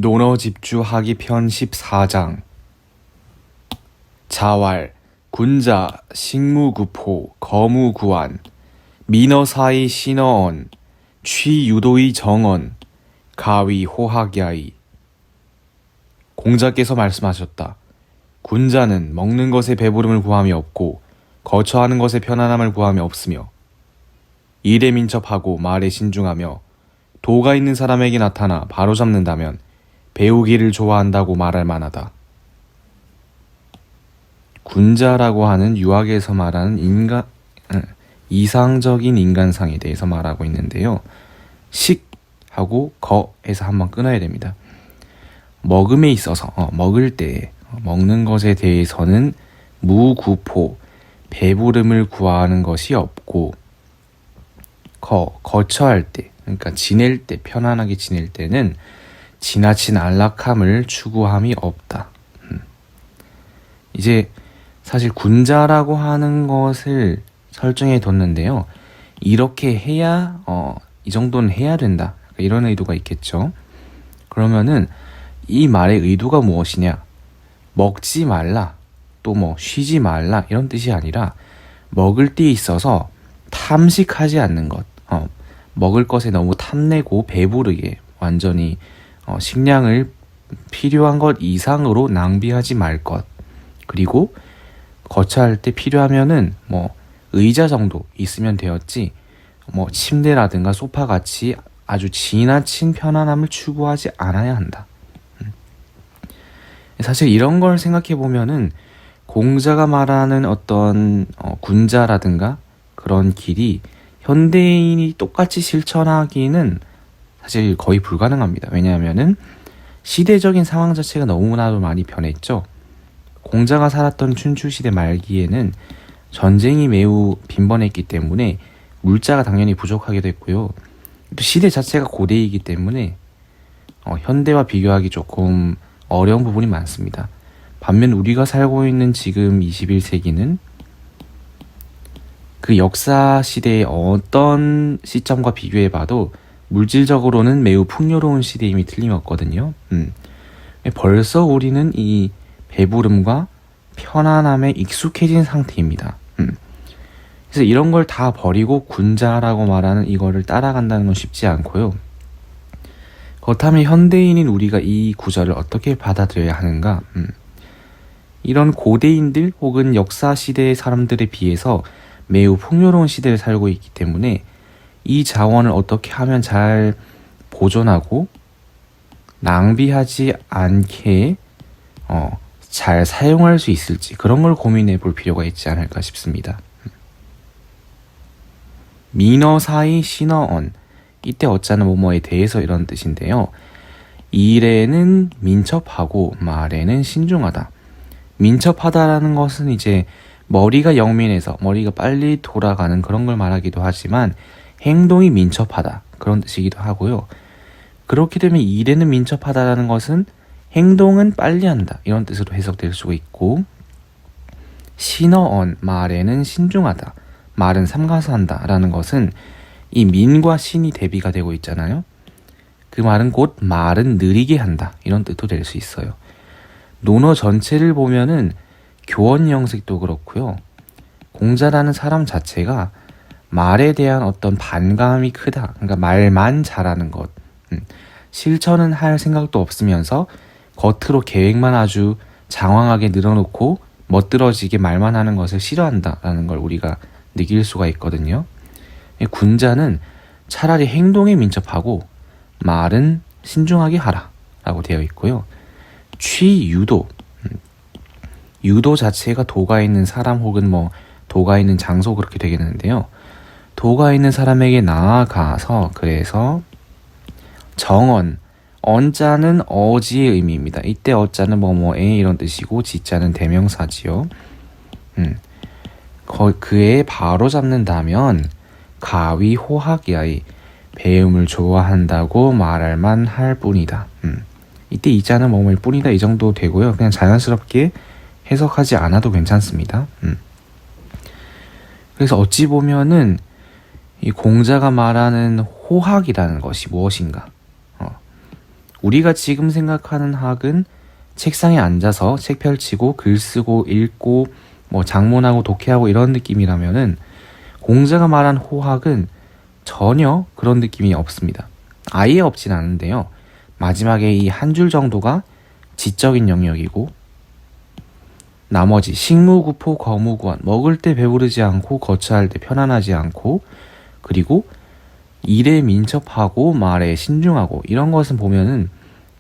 논어집주하기 편 14장 자왈, 군자, 식무구포, 거무구안, 민어사이 신어언, 취유도의 정언, 가위 호학야이. 공자께서 말씀하셨다. 군자는 먹는 것에 배부름을 구함이 없고 거처하는 것에 편안함을 구함이 없으며 일에 민첩하고 말에 신중하며 도가 있는 사람에게 나타나 바로잡는다면 배우기를 좋아한다고 말할 만하다. 군자라고 하는 유학에서 말하는 이상적인 인간상에 대해서 말하고 있는데요. 식하고 거에서 한번 끊어야 됩니다. 먹음에 있어서 먹을 때 먹는 것에 대해서는 무구포, 배부름을 구하는 것이 없고 거처할 때, 그러니까 지낼 때, 편안하게 지낼 때는 지나친 안락함을 추구함이 없다. 이제 사실 군자라고 하는 것을 설정해 뒀는데요. 이렇게 해야 이 정도는 해야 된다. 이런 의도가 있겠죠. 그러면은 이 말의 의도가 무엇이냐? 먹지 말라, 또 쉬지 말라 이런 뜻이 아니라 먹을 때 있어서 탐식하지 않는 것, 먹을 것에 너무 탐내고 배부르게 완전히 식량을 필요한 것 이상으로 낭비하지 말 것. 그리고 거처할 때 필요하면은 의자 정도 있으면 되었지 침대라든가 소파 같이 아주 지나친 편안함을 추구하지 않아야 한다. 사실 이런 걸 생각해 보면은 공자가 말하는 어떤 군자라든가 그런 길이 현대인이 똑같이 실천하기는 사실 거의 불가능합니다. 왜냐하면은 시대적인 상황 자체가 너무나도 많이 변했죠. 공자가 살았던 춘추시대 말기에는 전쟁이 매우 빈번했기 때문에 물자가 당연히 부족하기도 했고요. 또 시대 자체가 고대이기 때문에 현대와 비교하기 조금 어려운 부분이 많습니다. 반면 우리가 살고 있는 지금 21세기는 그 역사 시대의 어떤 시점과 비교해봐도 물질적으로는 매우 풍요로운 시대임이 틀림없거든요. 벌써 우리는 이 배부름과 편안함에 익숙해진 상태입니다. 그래서 이런 걸 다 버리고 군자라고 말하는 이거를 따라간다는 건 쉽지 않고요. 그렇다면 현대인인 우리가 이 구절을 어떻게 받아들여야 하는가? 이런 고대인들 혹은 역사 시대의 사람들에 비해서 매우 풍요로운 시대를 살고 있기 때문에 이 자원을 어떻게 하면 잘 보존하고 낭비하지 않게 잘 사용할 수 있을지 그런 걸 고민해 볼 필요가 있지 않을까 싶습니다. 민어사이 신어언, 이때 어짜는 뭐뭐에 대해서 이런 뜻인데요. 일에는 민첩하고 말에는 신중하다. 민첩하다라는 것은 이제 머리가 영민해서 머리가 빨리 돌아가는 그런 걸 말하기도 하지만 행동이 민첩하다 그런 뜻이기도 하고요. 그렇게 되면 일에는 민첩하다라는 것은 행동은 빨리 한다 이런 뜻으로 해석될 수가 있고, 신어언, 말에는 신중하다, 말은 삼가서한다 라는 것은 이 민과 신이 대비가 되고 있잖아요. 그 말은 곧 말은 느리게 한다 이런 뜻도 될 수 있어요. 논어 전체를 보면은 교원 형식도 그렇고요. 공자라는 사람 자체가 말에 대한 어떤 반감이 크다. 그러니까 말만 잘하는 것. 실천은 할 생각도 없으면서 겉으로 계획만 아주 장황하게 늘어놓고 멋들어지게 말만 하는 것을 싫어한다라는 걸 우리가 느낄 수가 있거든요. 군자는 차라리 행동에 민첩하고 말은 신중하게 하라 라고 되어 있고요. 취유도, 유도 자체가 도가 있는 사람 혹은 도가 있는 장소 그렇게 되겠는데요. 도가 있는 사람에게 나아가서, 그래서 정언, 언자는 어지의 의미입니다. 이때 어자는 뭐뭐에 이런 뜻이고 지자는 대명사지요. 그에 바로 잡는다면 가위 호학야이, 배움을 좋아한다고 말할 만할 뿐이다. 이때 이자는 뭐뭐일 뿐이다 이 정도 되고요. 그냥 자연스럽게 해석하지 않아도 괜찮습니다. 그래서 어찌 보면은 이 공자가 말하는 호학이라는 것이 무엇인가? 우리가 지금 생각하는 학은 책상에 앉아서 책 펼치고 글 쓰고 읽고 뭐 장문하고 독해하고 이런 느낌이라면은 공자가 말한 호학은 전혀 그런 느낌이 없습니다. 아예 없진 않은데요. 마지막에 이 한 줄 정도가 지적인 영역이고 나머지 식무구포 거무구환 먹을 때 배부르지 않고 거처할 때 편안하지 않고 그리고 일에 민첩하고 말에 신중하고 이런 것은 보면은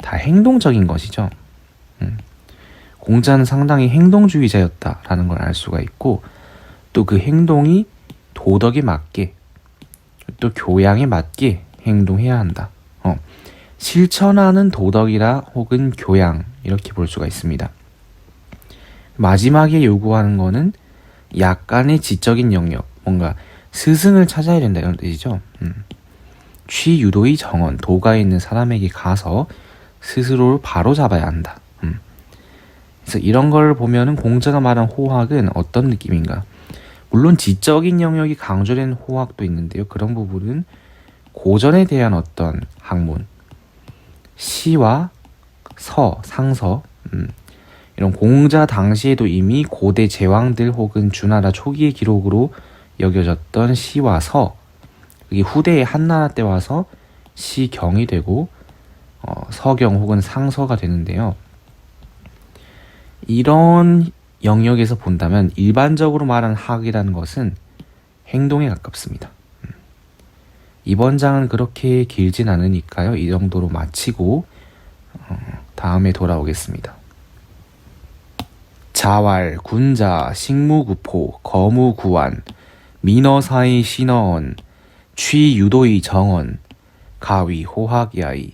다 행동적인 것이죠. 공자는 상당히 행동주의자였다라는 걸 알 수가 있고 또 그 행동이 도덕에 맞게 또 교양에 맞게 행동해야 한다. 실천하는 도덕이라 혹은 교양 이렇게 볼 수가 있습니다. 마지막에 요구하는 거는 약간의 지적인 영역, 뭔가 스승을 찾아야 된다 이런 뜻이죠. 취유도의 정언, 도가 있는 사람에게 가서 스스로를 바로 잡아야 한다. 그래서 이런 걸 보면은 공자가 말한 호학은 어떤 느낌인가? 물론 지적인 영역이 강조된 호학도 있는데요. 그런 부분은 고전에 대한 어떤 학문, 시와 서, 상서, 이런 공자 당시에도 이미 고대 제왕들 혹은 주나라 초기의 기록으로 여겨졌던 시와 서, 이게 후대의 한나라 때 와서 시경이 되고 서경 혹은 상서가 되는데요. 이런 영역에서 본다면 일반적으로 말하는 학이라는 것은 행동에 가깝습니다. 이번 장은 그렇게 길진 않으니까요. 이 정도로 마치고 다음에 돌아오겠습니다. 자왈, 군자, 식무구포, 거무구환, 민어사의 신어언, 취유도의 정언, 가위 호학야이.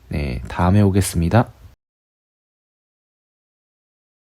네, 다음에 오겠습니다.